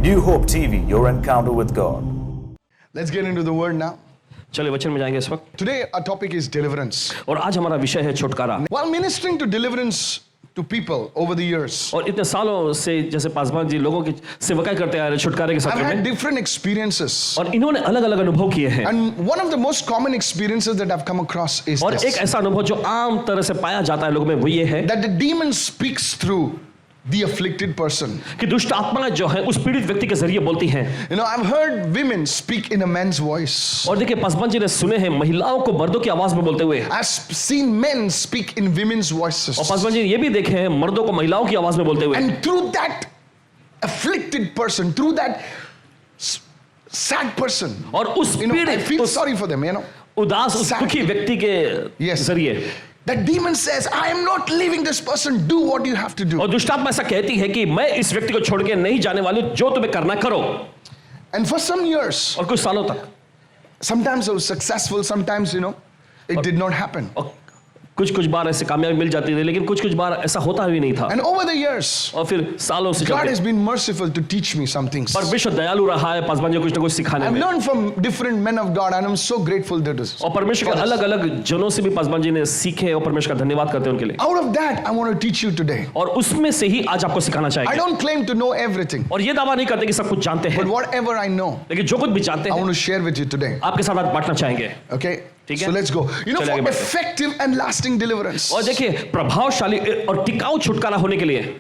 New Hope TV, your encounter with God. Let's get into the word now. चलिए वचन में जाएंगे इस वक्त। Today our topic is deliverance. और आज हमारा विषय है छुटकारा। While ministering to deliverance to people over the years, और इतने सालों से जैसे पासवान जी लोगों की सेवकाई करते आ रहे छुटकारे के I've सत्र had में, different experiences. और इन्होंने अलग अलग अनुभव किए हैं। And one of the most common experiences that I've come across is और एक this, ऐसा अनुभव जो आम तरह से पाया जाता है लोगों में वो ये है that the demon speaks through the afflicted person. कि दुष्ट आत्माएं जो है उस पीड़ित व्यक्ति के जरिए बोलती हैं। You know, I've heard women speak in a man's voice. और देखिए पासवान जी ने सुने हैं महिलाओं को मर्दों की आवाज में बोलते हुए, I've seen men speak in women's voices. और पासवान जी ने ये भी देखे हैं मर्दों को महिलाओं की आवाज में बोलते हुए। And through that afflicted person, through that sad person, और उस you know, I पीड़ित feel उस sorry for them, you know. उदास उस sad. दुखी व्यक्ति के Yes. जरिए, That demon says, I am not leaving this person, do what you have to do. और दुष्ट आत्मा ऐसा कहती है कि मैं इस व्यक्ति को छोड़ के नहीं जाने वाली हूं, जो तुम्हें करना करो। And for some years, और कुछ सालों तक, sometimes I was successful, sometimes, you know, it did not happen. और कुछ बार ऐसे कामयाबी मिल जाती थी, लेकिन कुछ बार ऐसा होता भी नहीं था। And over the years, और फिर सालों से God चलते has been merciful to teach me some things. परमेश्वर दयालु रहा है पासवान जी को कुछ न कुछ सिखाने I've में। learned from different men of God and I'm so grateful that this. और परमेश्वर के अलग अलग जनों से भी पासवान जी ने सीखे और परमेश्वर का धन्यवाद करते हैं उनके लिए। Out of that, I want to teach you today. और उसमें से ही आज आपको सिखाना I चाहेंगे। don't claim to know everything, और ये दावा नहीं करते कि सब कुछ जानते but हैं, whatever I know, लेकिन जो कुछ भी जानते I हैं want to share with you today. आपके साथ आज बांटना चाहेंगे। Okay? ठीक है? So let's go. You know, चलिए आगे for बढ़ते हैं। effective and lasting deliverance, और देखिए प्रभावशाली और टिकाऊ छुटकारा होने के लिए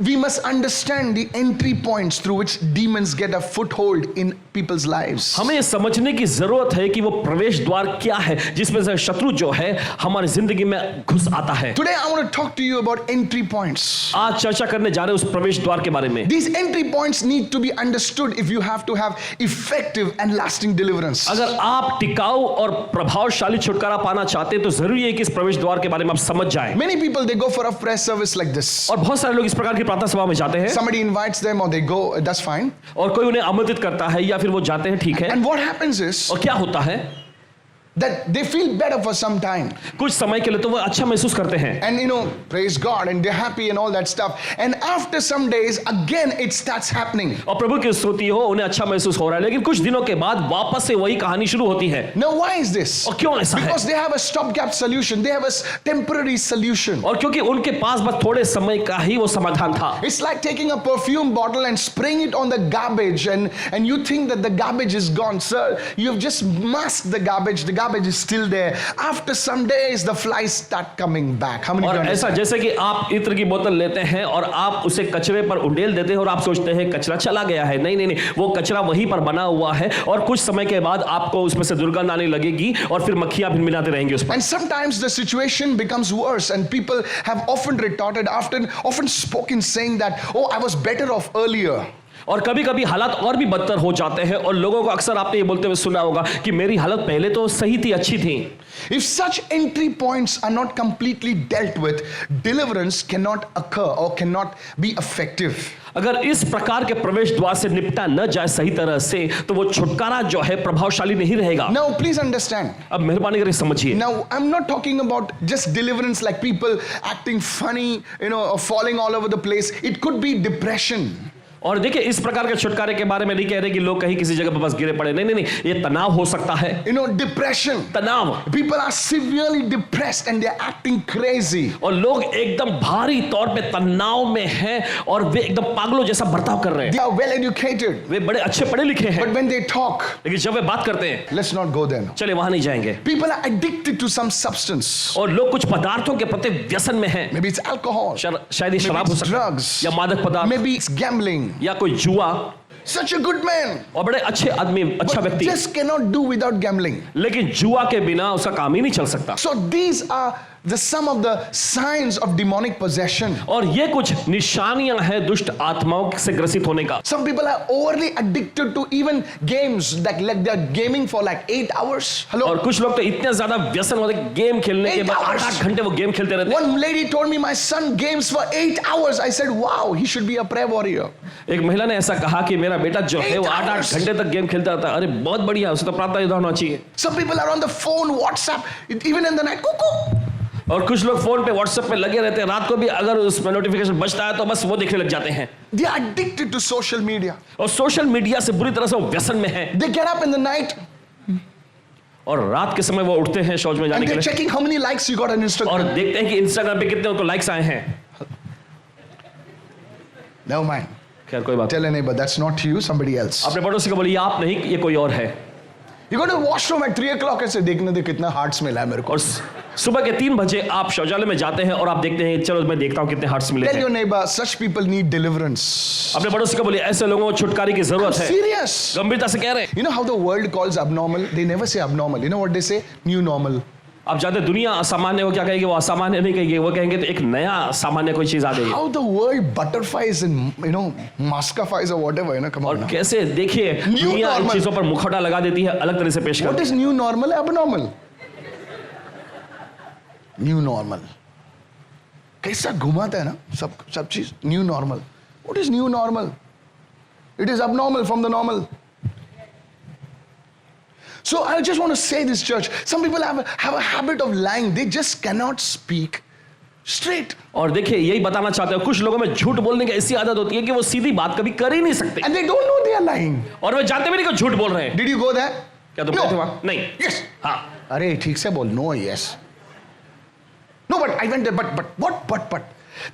we must understand the entry points through which demons get a foothold in people's lives. हमें ये समझने की जरूरत है कि वो प्रवेश द्वार क्या है जिसमें से शत्रु जो है हमारी जिंदगी में घुस आता है। Today I want to talk to you about entry points. आज चर्चा करने जा रहे हैं उस प्रवेश द्वार के बारे में। These entry points need to be understood if you have to have effective and lasting deliverance. अगर आप टिकाऊ और प्रभावशाली छुटकारा पाना चाहते हैं तो जरूरी है कि इस प्रवेश द्वार के बारे में आप समझ जाएं। Many people, they go for a prayer service like this. और बहुत सारे लोग इस प्रकार की प्रार्थना सभा में जाते हैं, Somebody invites them or they go, that's fine. और कोई उन्हें आमंत्रित करता है या फिर वो जाते हैं, ठीक है। And what happens is और क्या होता है that they feel better for some time. कुछ समय के लिए तो वो अच्छा महसूस करते हैं, And you know, praise God and they're happy and all that stuff. And after some days, again it starts happening. और प्रभु की स्तुति हो, उन्हें अच्छा महसूस हो रहा है, लेकिन कुछ दिनों के बाद वापस से वही कहानी शुरू होती है। Now why is this? और क्यों ऐसा है? Because they have a stopgap solution. They have a temporary solution. और क्योंकि उनके पास बस थोड़े समय का ही वो समाधान था। It's like taking a perfume bottle and spraying it on the garbage and you think that the garbage is gone. Sir, you've just masked the garbage. The garbage is still there. After some days, the flies start coming back. How many और of you ऐसा understand? जैसे कि आप इत्र की बोतल लेते हैं और आप उसे कचरे पर उंडेल देते हैं और आप सोचते हैं कचरा चला गया है। नहीं, वो कचरा वहीं पर बना हुआ है और कुछ समय के बाद आपको उसमें से दुर्गंध आने लगेगी और फिर मक्खियां भिनभिनाते रहेंगी उस पर। And sometimes the situation becomes worse and people have often retorted, often spoken saying that, oh, I was better off earlier. और कभी-कभी हालात और भी बदतर हो जाते हैं और लोगों को अक्सर आपने ये बोलते हुए सुना होगा कि मेरी हालत पहले तो सही थी, अच्छी थी। If such entry points are not completely dealt with, deliverance cannot occur or cannot be effective. अगर इस प्रकार के प्रवेश द्वार से निपटा न जाए सही तरह से तो वो छुटकारा जो है प्रभावशाली नहीं रहेगा। Now, please understand. अब मेहरबानी करके समझिए। Now, I'm not talking about just deliverance like people acting funny, you know, or falling all over the place. It could be depression. और देखिए इस प्रकार के छुटकारे के बारे में नहीं कह रहे कि लोग कहीं किसी जगह पर बस गिरे पड़े, नहीं, ये तनाव हो सकता है। You know, depression. तनाव, People are severely depressed and they're acting crazy. और लोग एकदम भारी तौर पे तनाव में हैं और वे एकदम पागलों जैसा बर्ताव कर रहे हैं। They are well educated. वे बड़े अच्छे पढ़े लिखे हैं, But when they talk, लेकिन जब वे बात करते हैं, let's not go there. चले वहां नहीं जाएंगे। People are addicted to some substance. और लोग कुछ पदार्थों के प्रति व्यसन में हैं। Maybe it's alcohol. शायद ये Maybe शराब हो it's सकता है, drugs. या मादक पदार्थ, Maybe it's gambling. या कोई जुआ। Such a good man. और बड़े अच्छे आदमी, अच्छा But व्यक्ति, just cannot do without gambling. लेकिन जुआ के बिना उसका काम ही नहीं चल सकता। So these are some of the signs of demonic possession. और ये कुछ निशानियां हैं दुष्ट आत्माओं से ग्रसित होने का। Some people are overly addicted to even games, like they're gaming for like 8 hours. Hello? और कुछ लोग तो इतने ज्यादा व्यसन होते हैं गेम खेलने के 8 बाद hours. 8 घंटे वो गेम खेलते रहते हैं। One lady told me my son games for 8 hours. I said, wow, he should be a prayer warrior. एक महिला ने ऐसा कहा कि मेरा बेटा जो है वो 8 8 hours. घंटे तक गेम खेलता रहता है। अरे बहुत बढ़िया, उसे तो प्रार्थना योद्धा होना चाहिए। Some people are on the phone, WhatsApp, even in the night. Cuckoo. और कुछ लोग फोन पे व्हाट्सएप पे लगे रहते हैं, रात को भी अगर उसमें नोटिफिकेशन बजता है तो बस वो देखने लग जाते हैं। They are addicted to social media. और सोशल मीडिया से बुरी तरह से वो व्यसन में है। They get up in the night और रात के समय वो उठते हैं शौच में जाने and के they're लिए checking how many likes you got on और Instagram. देखते हैं कि इंस्टाग्राम पे कितने उनको लाइक्स आए हैं। Never mind. खैर कोई बात। Tell a neighbor that's not you, somebody else. अपने पड़ोसी को बोलिए आप नहीं, ये कोई और है। You go to the washroom at 3 o'clock ऐसे देखने दे कितना हार्ट्स मिला है मेरे को. और सुबह के 3 बजे आप शौचालय में जाते हैं और आप देखते हैं चलो मैं देखता हूँ कितने हार्ट्स मिले Tell हैं। your neighbor such people need deliverance. अपने पड़ोसी को बोलिए ऐसे लोगों को छुटकारे की जरूरत है। Serious. गंभीरता से कह रहे हैं। You know how the world calls abnormal? They never say abnormal. You know what they say? New normal. आप जानते हैं दुनिया असामान्य हो क्या कहेगी, वो असामान्य नहीं कहेगी, वो कहेंगे तो एक नया सामान्य कोई चीज आ गई। How the world butterflies and maskifies or whatever. Come और on. Now. कैसे देखिए New दुनिया इन normal. चीजों पर मुखौटा लगा देती है, अलग तरह से पेश What करती is new normal? Abnormal. New normal. कैसा घुमाता है ना सब चीज new normal. What is new normal? It is abnormal from the normal. So I just want to say this, church. Some people have a habit of lying. They just cannot speak straight. और देखिए यही बताना चाहते हैं, कुछ लोगों में झूठ बोलने की ऐसी आदत होती है कि वो सीधी बात कभी कर ही नहीं सकते And they don't know they are lying. और वे जानते भी नहीं कि झूठ बोल रहे हैं। Did you go there? क्या तुम No. गए थे वहां? नहीं। Yes. हाँ। अरे ठीक से बोल. No, yes. No, but I went there. But.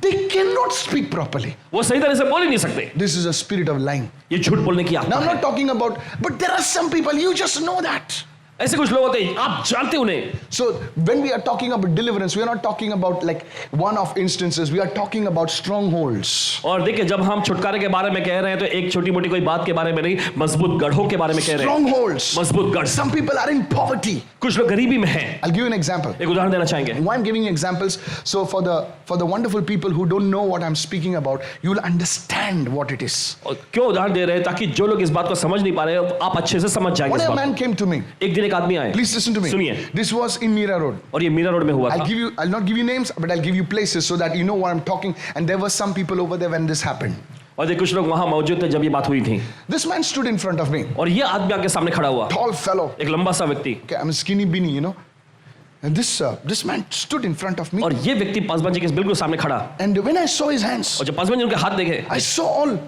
They cannot speak properly. वो सही तरह से बोल ही नहीं सकते। This is a spirit of lying. ये झूठ बोलने की आदत Now I'm है। not talking about, but there are some people, you just know that. ऐसे कुछ लोग होते हैं आप जानते उन्हें। So when we are talking about deliverance, we are not talking about like one-off instances. We are talking about strongholds. और देखिए जब हम छुटकारे के बारे में कह रहे हैं तो एक छोटी मोटी कोई बात के बारे में नहीं, मजबूत गढ़ों के बारे में कह रहे हैं। Strongholds. मजबूत गढ़। Some people are in poverty. कुछ लोग गरीबी में हैं। I'll give you an example. एक उदाहरण देना चाहेंगे। Why I'm giving you examples? So for the wonderful people who don't know what I'm speaking about, you will understand what it is. और क्यों उदाहरण दे रहे हैं ताकि जो लोग इस बात को समझ नहीं पा रहे आप अच्छे से समझ जाएंगे One इस a बात man को। came to me. एक दिन एक आदमी आए। Please listen to me. सुनिए। This was in Mira Road. और ये मीरा रोड में हुआ था। I'll not give you names, but I'll give you places so that you know what I'm talking. And there were some people over there when this happened. और देखिए कुछ लोग वहां मौजूद थे जब ये बात हुई थी। This man stood in front of me. और ये आदमी आके सामने खड़ा हुआ, Tall fellow. एक लंबा सा व्यक्ति। Okay, I'm skinny beanie, you know. And this man stood in front of me. और ये व्यक्ति पासवान जी के बिल्कुल सामने खड़ा। And when I saw his hands, और जब पासवान जी उनके हाथ देखे, I saw all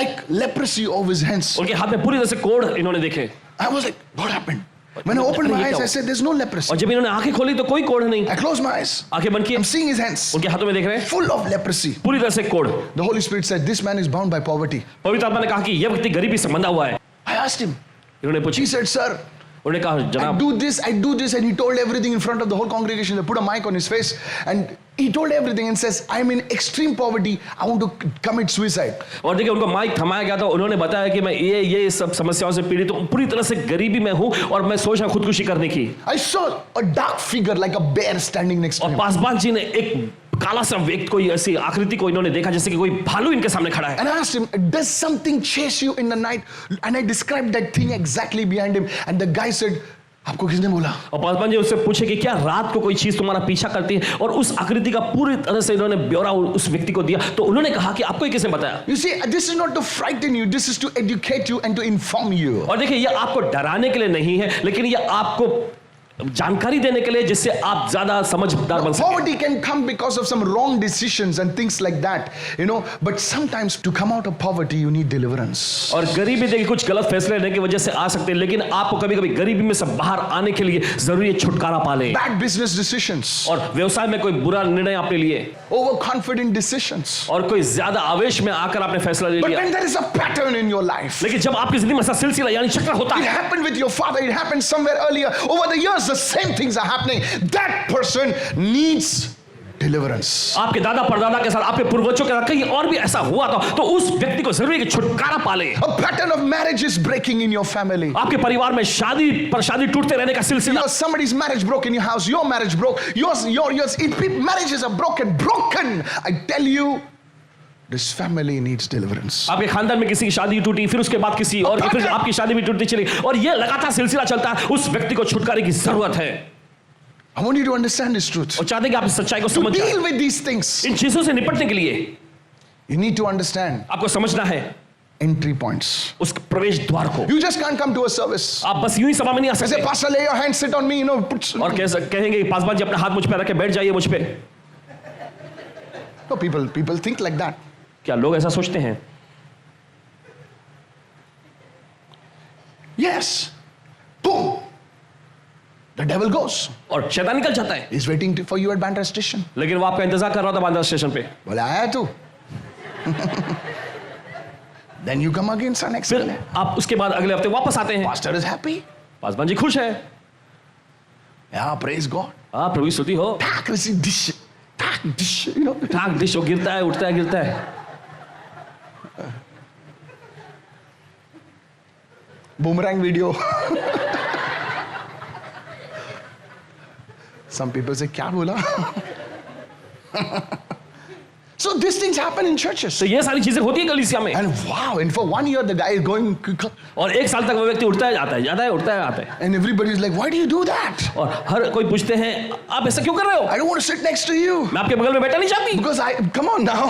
like leprosy of his hands. उनके हाथ में पूरी तरह से कोढ़ इन्होंने देखे। I was like, what happened? When I opened my eyes, I said, there's no leprosy. और जब इन्होंने आंखें खोली तो कोई कोढ़ नहीं। I closed my eyes. आंखें बंद की, I'm seeing his hands उनके हाथों में देख रहे हैं full of leprosy. पूरी तरह से कोढ़। The Holy Spirit said, this man is bound by poverty. पवित्र आत्मा ने कहा कि यह व्यक्ति गरीबी से बंधा हुआ है। I asked him. इन्होंने He पूछी, said, sir, उन्होंने कहा I जनाब do this, and he told everything in front of the whole congregation. They put a mic on his face, and he told everything and says, I'm in extreme poverty. I want to commit suicide. और देखिए उनको mic थमाया गया था, उन्होंने बताया कि मैं ये सब समस्याओं से पीड़ित हूँ, पूरी तरह से गरीबी में हूँ और मैं सोच रहा हूँ खुदकुशी करने की। I saw a dark figure like a bear standing next to और him. पासवान जी ने एक काला सा व्यक्ति कोई ऐसी आकृति को इन्होंने देखा जैसे कि कोई भालू इनके सामने खड़ा है। And I asked him, does something chase you in the night? And I described that thing exactly behind him. And the guy said, आपको किसने बोला? और पासवान जी उससे पूछे कि क्या रात को कोई चीज तुम्हारा पीछा करती है, और उस आकृति का पूरी तरह से इन्होंने ब्यौरा उस व्यक्ति को दिया। तो उन्होंने कहा कि आपको ये किसने बताया? You see, this is not to frighten you. This is to educate you and to inform you. और देखिए ये आपको डराने के लिए नहीं है, लेकिन ये आपको जानकारी देने के लिए जिससे आप ज्यादा समझदार बन सकें। Poverty can come because of some wrong decisions and things like that, you know. But sometimes to come out of poverty, you need deliverance. और गरीबी देखिए कुछ गलत फैसले लेने की वजह से आ सकते हैं, लेकिन आपको कभी-कभी गरीबी में से बाहर आने के लिए जरूरी है छुटकारा पा लें। Bad business decisions, और व्यवसाय में कोई बुरा निर्णय आपने लिए, overconfident decisions. और कोई ज्यादा आवेश में आकर आपने फैसला ले But लिया। when there is a pattern in your life, लेकिन जब आपकी जिंदगी में ऐसा सिलसिला यानी चक्र होता it है, happened with your father, it happened somewhere earlier. Over the years, the same things are happening. That person needs deliverance. आपके दादा परदादा के साथ, आपके पूर्वजों के साथ कहीं और भी ऐसा हुआ था, तो उस व्यक्ति को जरूरी है कि छुटकारा पा ले। A pattern of marriage is breaking in your family. आपके परिवार में शादी पर शादी टूटते रहने का सिलसिला, Somebody's marriage broke in your house, your marriage broke, yours. Marriages are broken. I tell you, this family needs deliverance. आपके खानदान में किसी की शादी टूटी, फिर उसके बाद किसी और की, फिर आपकी शादी भी टूटती चली, और ये लगातार सिलसिला चलता है। उस व्यक्ति को छुटकारे की जरूरत है। I want you to understand this truth. और चाहते हैं कि आप इस सच्चाई को To समझ जाएं। deal with these things, इन चीजों से निपटने के लिए you need to understand आपको समझना है entry points. उस प्रवेश द्वार को। You just can't come to a service. आप बस यूं ही सभा में नहीं आ I say, सकते Pastor, lay your hand, sit on me, और कहेंगे पासवान जी अपना हाथ मुझ पे रख के बैठ जाइए मुझ पे। No, people think like that. क्या लोग ऐसा सोचते हैं? Yes. Boom. The devil goes. और शैतान निकल जाता है। He's waiting for you at Bandra station. लेकिन वो आपका इंतजार कर रहा था बांद्रा स्टेशन पे। बोले आया तू? Then you come again son next फिर day. आप उसके बाद अगले हफ्ते वापस आते हैं। Pastor is happy. Paswan ji खुश है। Yeah, praise God. प्रभु की स्तुति हो। Tack, receive dish. Tack, dish. You know. ठाक डिश वो गिरता है उठता है गिरता है। Boomerang video. Some people say, क्या बोला? So these things happen in churches. तो ये सारी चीजें होती है कलीसिया में। And wow, and for 1 year the guy is going, और एक साल तक वो व्यक्ति उठता है जाता है जाता है उठता है आता है। and everybody is like, why do you do that? और हर कोई पूछते हैं आप ऐसा क्यों कर रहे हो? I don't want to sit next to you. मैं आपके बगल में बैठना नहीं चाहती। Because come on now.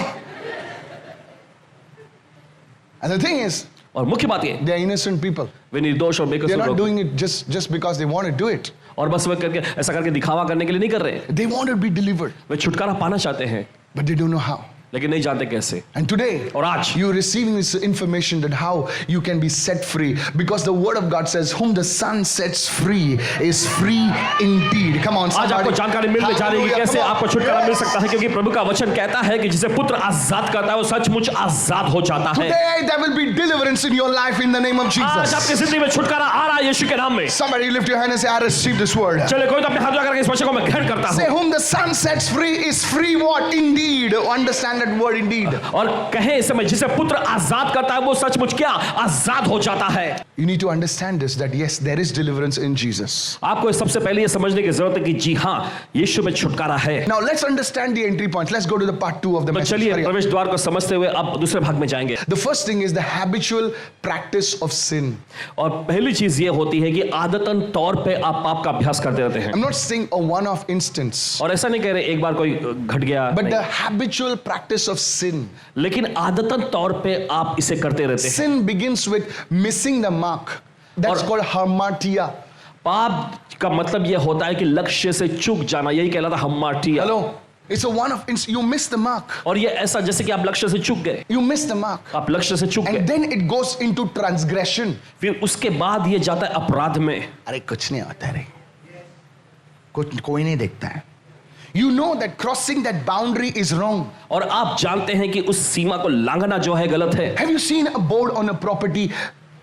And the thing is, और मुख्य बात ये they are innocent people. वे निर्दोष और They are बेकसूर not लोग doing it just because they want to do it. और बस वे करके ऐसा करके दिखावा करने के लिए नहीं कर रहे। They want to be delivered, वे छुटकारा पाना चाहते हैं but they don't know how. लेकिन नहीं जानते कैसे। And today, और आज you're receiving this information that how you can be set free, because the word of God says, whom the Son sets free is free indeed. Come on, आज somebody. आपको जानकारी मिलने जा रही है कि Hallelujah, कैसे come on. आपको छुटकारा मिल सकता है, क्योंकि प्रभु का वचन कहता है कि जिसे पुत्र आजाद करता है वो सचमुच आजाद हो जाता है। Today there will be deliverance in your life in the name of आज Jesus. आपकी जिंदगी में छुटकारा आ रहा है यीशु के नाम में। Somebody lift your hand and say, I receive this word. चले कोई तो अपने हाथ उठा करके इस वचन को मैं ग्रहण करता Say, हूँ whom the Son sets free is free what? Indeed. Understand that word indeed. और कहे इस समय जिसे पुत्र आजाद करता है वो सचमुच क्या आजाद हो जाता है। You need to understand this, that yes, there is deliverance in Jesus. आपको सबसे पहले ये समझने की जरूरत है कि जी हाँ यीशु में छुटकारा है। Now let's understand the entry points. Let's go to the part 2 of the तो message. चलिए Hurry up. प्रवेश द्वार को समझते हुए अब दूसरे भाग में जाएंगे। The first thing is the habitual practice of sin. और पहली चीज ये होती है कि आदतन तौर पे आप पाप का अभ्यास करते रहते हैं। I'm not saying a one-off instance, और ऐसा नहीं कह रहे एक बार कोई घट गया, but नहीं। the habitual practice of sin. लेकिन आदतन तौर पे आप इसे करते रहते हैं। Sin begins with missing the mark. That's और- called hamartia. पाप का मतलब यह होता है कि लक्ष्य से चूक जाना, यही कहलाता हमार्टिया। Hello? It's a one-off instance. You miss the mark. और ये ऐसा जैसे कि आप लक्ष्य से चूक गए, You miss the mark. आप लक्ष्य से चूक And गए, then it goes into transgression. फिर उसके बाद ये जाता है अपराध में। अरे कुछ नहीं होता रे, कुछ कोई नहीं देखता है. You know that crossing that boundary is wrong. और आप जानते हैं कि उस सीमा को लांघना जो है गलत है। Have you seen a board on a property?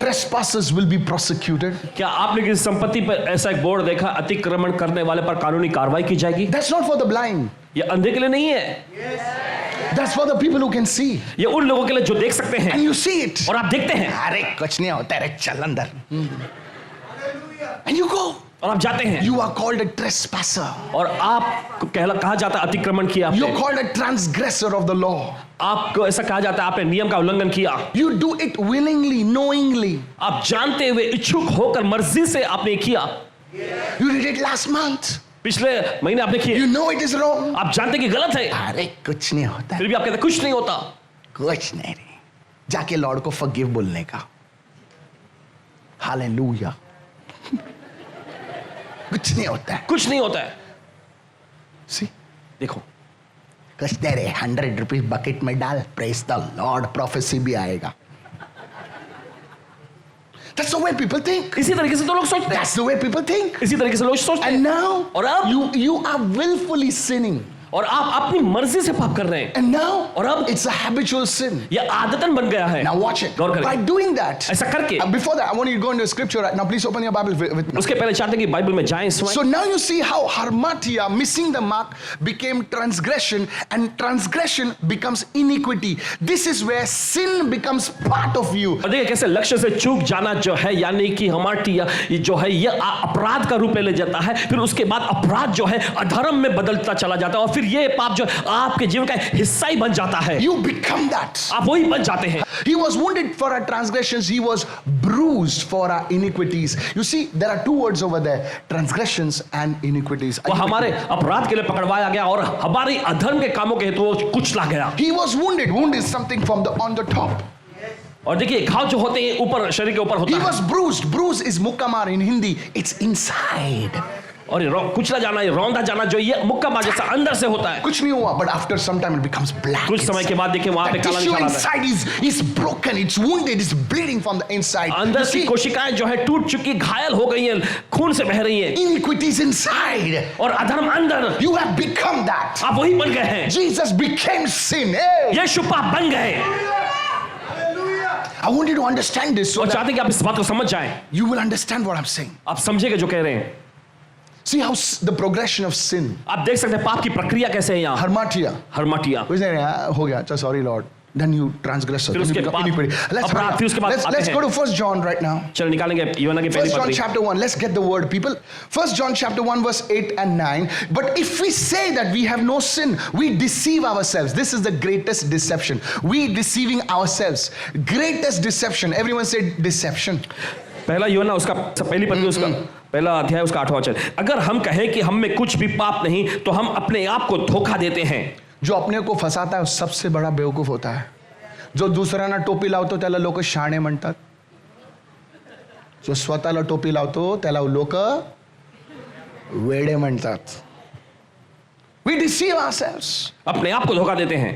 Trespassers will be prosecuted. क्या आपने किसी संपत्ति पर ऐसा एक बोर्ड देखा, अतिक्रमण करने वाले पर कानूनी कार्रवाई की जाएगी? That's not for the blind. ये अंधे के लिए नहीं है, That's for the people who can see. ये उन लोगों के लिए जो देख सकते हैं And you see it. और आप देखते हैं अरे कुछ नहीं होता रे, चल अंदर. And you go. और आप जाते हैं You are called a trespasser. और आप कहा जाता है अतिक्रमण किया You're आपने। called a transgressor of the law. आपको ऐसा कहा जाता है आपने नियम का उल्लंघन किया। You do it willingly, knowingly. आप जानते हुए इच्छुक होकर मर्जी से आपने किया। You did it last month. पिछले महीने आपने किया, You know it is wrong. आप जानते कि गलत है, अरे कुछ नहीं होता, फिर भी आप कहते कुछ नहीं होता। कुछ नहीं रे, जाके लॉर्ड को फॉरगिव बोलने का। हालेलुया। कुछ नहीं होता है। कुछ नहीं होता है। See? देखो कुछ नहीं रे, 100 रुपीज बकेट में डाल, प्रेज द लॉर्ड, प्रोफेसी भी आएगा। That's the way people think. इसी तरीके से तो लोग सोचते हैं, That's the way people think. इसी तरीके से लोग सोचते And हैं। now और अब you are willfully sinning. और आप अपनी मर्जी से पाप कर रहे हैं, And now और अब it's a habitual sin. ये आदतन बन गया है। Now watch it. गौर करें। By doing that, ऐसा करके before that, I want you to go into scripture right now. Please open your Bible with me. उसके पहले चाहते हैं कि बाइबल में जाएं इस समय। So now you see how harmatia, missing the mark, became transgression, and transgression becomes iniquity. This is where sin becomes part of you. और देखिए कैसे लक्ष्य से चूक जाना जो है, यानी कि हमार्टिया ये जो है ये अपराध का रूप ले लेता है, फिर उसके बाद अपराध जो है अधर्म में बदलता चला जाता है, और फिर ये पाप जो आपके जीवन का हिस्सा ही बन जाता है। You become that. आप वही बन जाते हैं। He was wounded for our transgressions, he was bruised for our iniquities. You see, there are two words over there, transgressions and iniquities. वो हमारे अपराध के लिए पकड़वाया गया और हमारे अधर्म के कामों के हेतु वो कुचला गया। He was wounded. Wound is something from on the top. और देखिए घाव जो होते हैं ऊपर शरीर के ऊपर He होता है was bruised. Bruise is mukamar in Hindi. It's inside. और कुचला जाना, रौंदा जाना जो ये मुक्का मार जैसा अंदर से होता है। कुछ नहीं हुआ, but after some time it becomes black. कुछ समय के बाद देखिए वहां पे The काला tissue निशान आता है। inside is broken. It's wounded. It's bleeding from the inside. अंदर You की see, कोशिकाएं जो है टूट चुकी, घायल हो गई हैं, खून से बह रही हैं iniquity is inside. और अधर्म अंदर। You have become that. आप वही बन गए हैं। Jesus became sin. Hey! यीशु पाप बन गए I want you to understand this so और that चाहते हैं कि आप इस बात को समझ जाएं। you will understand what I'm saying. आप समझेंगे जो कह रहे हैं। See how the progression of sin. आप देख सकते हैं पाप की प्रक्रिया कैसे है यहाँ। Harmatia. हरमाटिया। Who is there? हो गया. Just sorry, Lord. Then you transgress. फिर उसके बाद अपराध, फिर उसके बाद आते Let's हैं। go to 1 John right now. चलो निकालेंगे यूहन्ना की 1 पहली John पत्री। chapter 1. Let's get the word, people. 1 John chapter 1 verse 8 and 9. But if we say that we have no sin, we deceive ourselves. This is the greatest deception. We deceiving ourselves. Greatest deception. Everyone say deception. पहला यूहन्ना उसका पहली पत्री उसका पहला अध्याय उसका 8वां वचन। अगर हम कहें कि हम में कुछ भी पाप नहीं तो हम अपने आप को धोखा देते हैं। जो अपने को फंसाता है वो सबसे बड़ा बेवकूफ होता है. जो दुसऱ्यांना टोपी लावतो त्याला लोक शाणे म्हणतात. जो स्वतःला टोपी लावतो त्याला लोक वेडे म्हणतात. We deceive ourselves. अपने आप को धोखा देते हैं।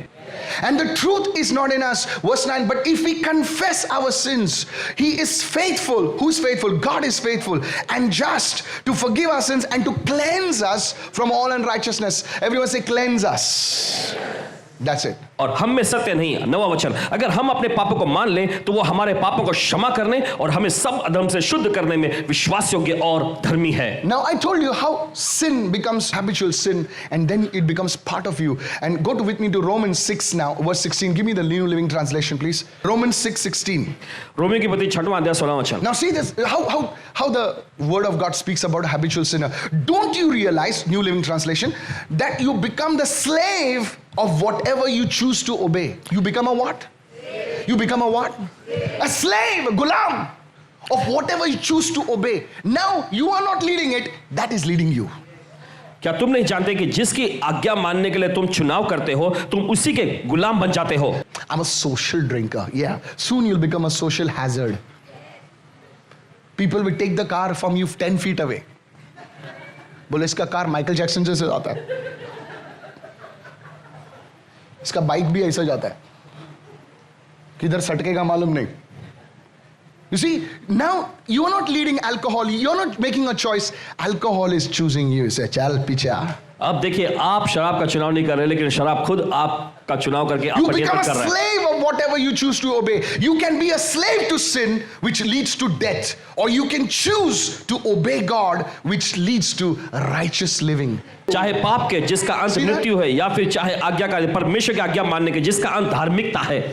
And the truth is not in us. Verse 9, but if we confess our sins, He is faithful. Who's faithful? God is faithful and just to forgive our sins and to cleanse us from all unrighteousness. Everyone say cleanse us. That's it. और हम में सत्य नहीं, 9वां वचन, अगर हम अपने पापों को मान लें तो वो हमारे पापों को क्षमा करने और हमें सब अधर्म से शुद्ध करने में विश्वास योग्य और धर्मी है। Now I told you how sin becomes habitual sin and then it becomes part of you. And go with me to Romans 6 now, verse 16. Give me the New Living Translation, please. Romans 6:16. रोमियों की पत्री 6वां अध्याय 16वां वचन। Now see this, how the Word of God speaks about a habitual sinner. Don't you realize, New Living Translation, that you become the slave of whatever you choose to obey. You become a what? You become a what? A slave, a gulam of whatever you choose to obey. Now you are not leading it, that is leading you. क्या तुम नहीं जानते कि जिसकी आज्ञा मानने के लिए तुम चुनाव करते हो तुम उसी के गुलाम बन जाते हो। I'm a social drinker. Yeah. Soon you'll become a social hazard. People will take the car from you 10 feet away. बोले इसका कार माइकल जैक्सन जैसे जाता है. इसका बाइक भी ऐसा जाता है. किधर सटकेगा मालूम नहीं. You see, now you are not leading alcohol. You are not making a choice. Alcohol is choosing you. Say, चल पीछे आ. अब देखिए आप शराब का चुनाव नहीं कर रहे लेकिन शराब खुद आपका चुनाव करके आप You पर become नियंत्रण a कर रहे हैं। slave of whatever you choose to obey. You can be a slave to sin, which leads to death, or you can choose to obey God, which leads to righteous living. चाहे पाप के जिसका अंत See that? मृत्यु है या फिर चाहे आज्ञा का परमेश्वर की आज्ञा मानने के जिसका अंत धार्मिकता है।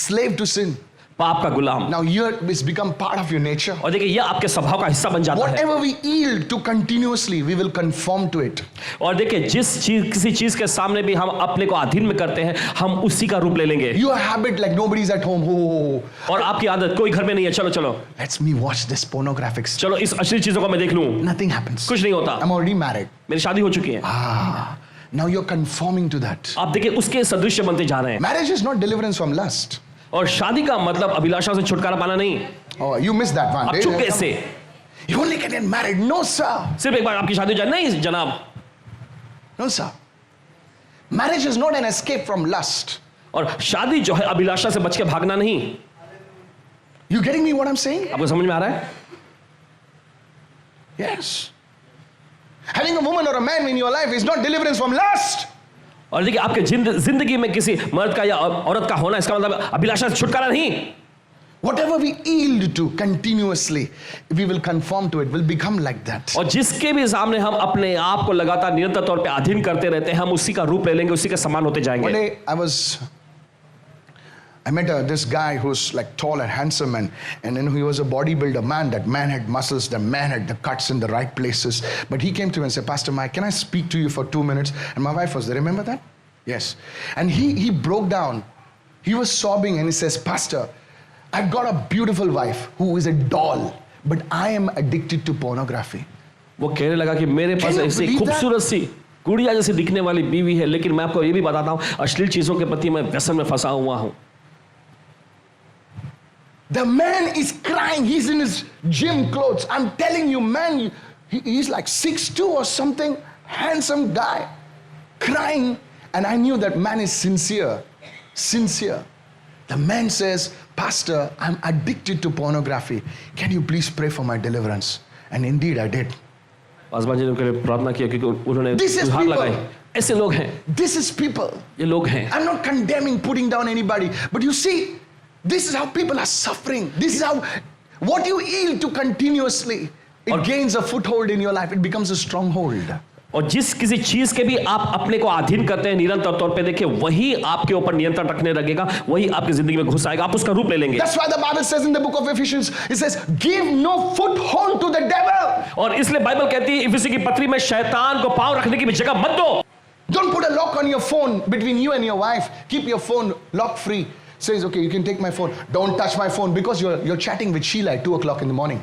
Slave to sin. पाप का गुलाम। Now here it's become part of your nature. और देखिए यह आपके स्वभाव का हिस्सा बन जाता है। Whatever we yield to continuously, we will conform to it. और देखिए किसी चीज के सामने भी हम अपने को अधीन में करते हैं हम उसी का रूप ले लेंगे। Your habit, like nobody's at home. Oh, और आपकी आदत कोई घर में नहीं है, चलो चलो let's me watch this pornographic stuff. चलो इस अश्लील चीजों को मैं देख लूं। Nothing happens. कुछ नहीं होता, I'm already married. मेरी शादी हो चुकी है। Now you're conforming to that. आप देखिए उसके सदृश बनते जा रहे हैं। Marriage is not deliverance from lust. और शादी का मतलब अभिलाषा से छुटकारा पाना नहीं। Oh, you missed that one. आप चुपके से You only can get married. No, sir. सिर्फ एक बार आपकी शादी हो जाए, नहीं जनाब। No, sir. Marriage is not an escape from lust. और शादी जो है अभिलाषा से बच के भागना नहीं। You getting me what I'm saying? आपको समझ में आ रहा है? Yes. Having a woman or a man in your life is not deliverance from lust. और देखिए आपके जिंदगी में किसी मर्द का या औरत का होना इसका मतलब अभिलाषा से छुटकारा नहीं। Whatever we yield to continuously, we will conform to it, will become like that. और जिसके भी सामने हम अपने आप को लगातार निरंतर तौर पे अधीन करते रहते हैं हम उसी का रूप ले लेंगे, उसी के समान होते One जाएंगे। day I met this guy who's like tall and handsome and then he was a bodybuilder man. That man had muscles, the man had the cuts in the right places. But he came to me and said, Pastor Mike, can I speak to you for 2 minutes? And my wife was there. Remember that? Yes. And he broke down. He was sobbing and he says, Pastor, I've got a beautiful wife who is a doll, but I am addicted to pornography. वो कहने लगा कि मेरे पास Can you ऐसी believe that? खूबसूरत सी गुड़िया जैसी दिखने वाली बीवी है लेकिन मैं आपको ये भी बताता हूँ अश्लील चीजों के प्रति मैं व्यसन में फंसा हुआ हूँ। The man is crying. He's in his gym clothes. I'm telling you, man, he's like 6'2" or something, handsome guy, crying. And I knew that man is sincere. Sincere. The man says, Pastor, I'm addicted to pornography. Can you please pray for my deliverance? And indeed I did. Paswan ji ने उनके लिए प्रार्थना किया क्योंकि उन्होंने This is सुधार people. लगाई। ऐसे लोग हैं, This is people. ये लोग हैं। I'm not condemning, putting down anybody. But you see, this is how people are suffering. This is how, what you yield to continuously, it gains a foothold in your life. It becomes a stronghold. और जिस किसी चीज के भी आप अपने को अधीन करते हैं निरंतर तौर पे, देखिए वही आपके ऊपर नियंत्रण रखने लगेगा, वही आपकी जिंदगी में घुस आएगा, आप उसका रूप ले लेंगे। That's why the Bible says in the book of Ephesians, it says, give no foothold to the devil. और इसलिए बाइबल कहती है इफिसी की पत्री में शैतान को पांव रखने की भी जगह मत दो। Don't put a lock on your phone between you and your wife. Keep your phone lock free. Says, okay, you can take my phone. Don't touch my phone because you're chatting with Sheila at 2 o'clock in the morning.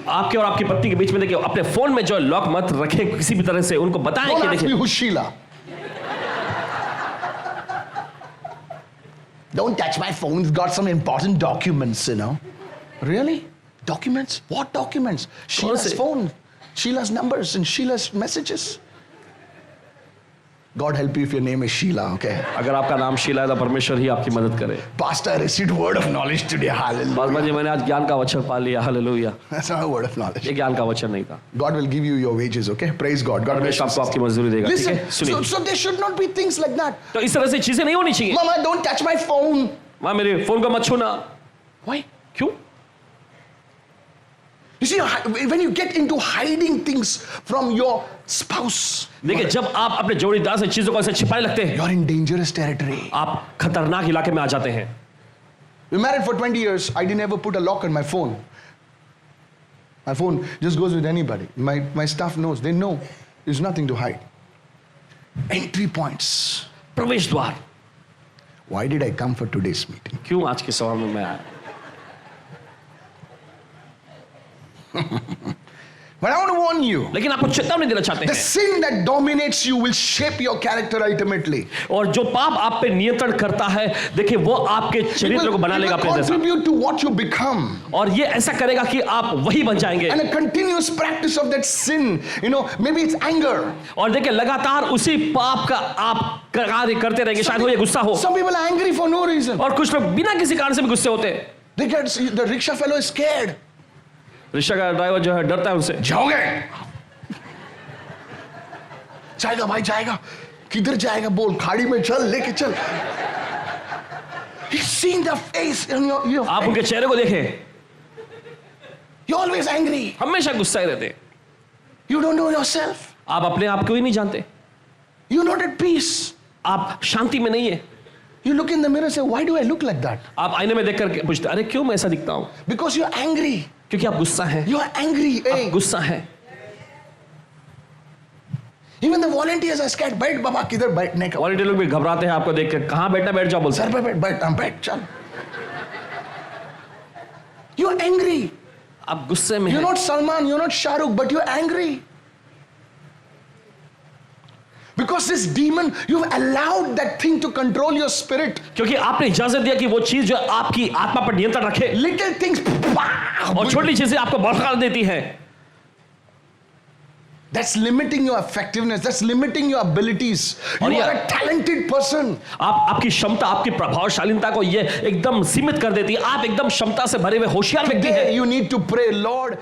आपके और आपकी पत्नी के बीच में देखिए अपने phone में जो लॉक मत रखें किसी भी तरह से, उनको बताएं Don't कि ask me देखिए who's Sheila. Don't touch my phone. It's got some important documents, you know. Really? Documents? What documents? Sheila's phone. Sheila's numbers and Sheila's messages. God help you if your name is Sheila, okay? अगर आपका नाम शीला है तो परमेश्वर ही आपकी मदद करे। Pastor, I received word of knowledge today. Hallelujah. Paswan ji मैंने आज ज्ञान का वचन पा लिया, hallelujah. That's not a word of knowledge. ये ज्ञान का वचन नहीं था। God will give you your wages, okay? Praise God. God bless परमेश्वर you. आपको आपकी मजदूरी देगा, ठीक Listen, है? सुनिए। so there should not be things like that. तो इस तरह से चीजें नहीं होनी चाहिए। Mama, don't touch my phone. माँ मेरे फोन को मत छूना। Why? क्यों? You see, when you get into hiding things from your spouse, देखिए जब आप अपने जोड़ीदार से चीजों को ऐसे छिपाए लगते हैं, you're in dangerous territory. आप खतरनाक इलाके में आ जाते हैं। We're married for 20 years. I didn't ever put a lock on my phone. My phone just goes with anybody. My staff knows. They know. There's nothing to hide. Entry points. प्रवेश द्वार। Why did I come for today's meeting? क्यों आज के सभा में मैं आया? But I want to warn you. लेकिन आपको चेतावनी देना चाहते The हैं, sin that dominates you will shape your character ultimately. और जो पाप आप पे नियंत्रण करता है, देखिए वो आपके It चरित्र को बना will लेगा अपने जैसा, contribute to what you become. और ये ऐसा करेगा कि आप वही बन जाएंगे। And a continuous practice of that sin, maybe it's anger. और देखिए लगातार उसी पाप का आप कार्य करते रहेंगे, शायद वो ये गुस्सा हो, Some people are angry for no reason. और कुछ लोग बिना किसी कारण से भी गुस्से होते हैं। The rickshaw fellow is scared. Rickshaw का ड्राइवर जो है डरता है उनसे। जाओगे? जाएगा भाई जाएगा। किधर जाएगा बोल, खाड़ी में चल, लेके चल। He's seen the face on your आप face. उनके चेहरे को देखें, You're always angry. हमेशा गुस्सा ही रहते। You don't know yourself. आप अपने आप को ही नहीं जानते, You're not at peace. आप शांति में नहीं है। You look in the mirror and say, why do I look like that? आप आईने में देख कर पूछते, अरे क्यों मैं ऐसा दिखता हूँ? Because you're angry. क्योंकि आप गुस्सा हैं। You're angry. आप Hey. गुस्सा हैं। Even the volunteers are scared. बैठ बाबा किधर बैठने का? वॉलंटियर लोग भी घबराते हैं आपको देख कर, कहाँ बैठना, बैठ जाओ बोलते सर हैं। पे बैठ बैठ चल। You're angry. आप गुस्से में You're हैं। not Salman, you're not Shah Rukh, but you're angry. Because this demon, you've allowed that thing to control your spirit. क्योंकि आपने इजाजत दिया कि वो चीज जो आपकी आत्मा पर नियंत्रण रखे, Little things, और छोटी चीजें आपको भड़का देती है। that's limiting your effectiveness. That's limiting your abilities. You और are a talented person. आपकी क्षमता, आपकी प्रभावशालीता को ये एकदम सीमित कर देती है। आप एकदम क्षमता से भरे हुए होशियार व्यक्ति हैं। Today you need to pray, Lord.